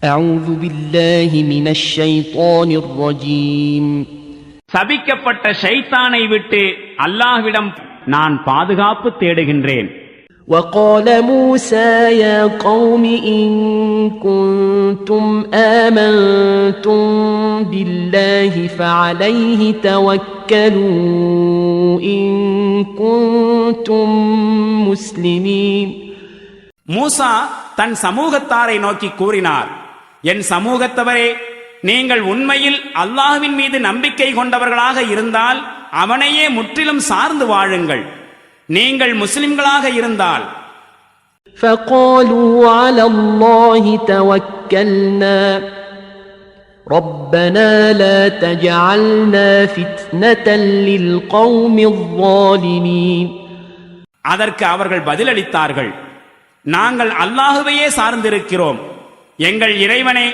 أعوذ بالله من الشيطان الرجيم. சபிக்கப்பட்ட ஷைத்தானை விட்டு அல்லாஹ்விடம் நான் பாதுகாப்பு தேடுகின்றேன். وقال موسى يا قوم إن كنتم آمنتم بالله فعليه توكلوا إن كنتم مسلمين. மூசா தன் சமூகத்தாரை நோக்கி கூறினார், என் சமூகத்தவரே, நீங்கள் உண்மையில் அல்லாஹ்வின் மீது நம்பிக்கை கொண்டவர்களாக இருந்தால் அவனையே முற்றிலும் சார்ந்து வாழுங்கள். நீங்கள் முஸ்லிம்களாக இருந்தால் فقالوا على الله توكلنا ربنا لا تجعلنا فتنة للقوم الظالمين. அதற்கு அவர்கள் பதிலளித்தார்கள், நாங்கள் அல்லாஹுவையே சார்ந்திருக்கிறோம். எங்கள் இறைவனே,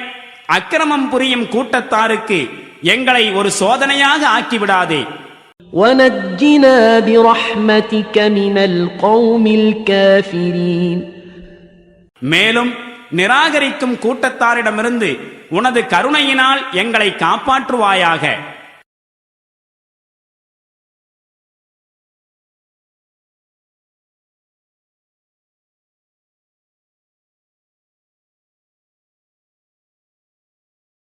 அக்கிரமம் புரியும் கூட்டத்தாருக்கு எங்களை ஒரு சோதனையாக ஆக்கிவிடாதே. وَنَجِّنَا بِرَحْمَتِكَ مِنَ الْقَوْمِ الْكَافِرِينَ. மேலும் நிராகரிக்கும் கூட்டத்தாரிடமிருந்து உனது கருணையினால் எங்களை காப்பாற்றுவாயாக.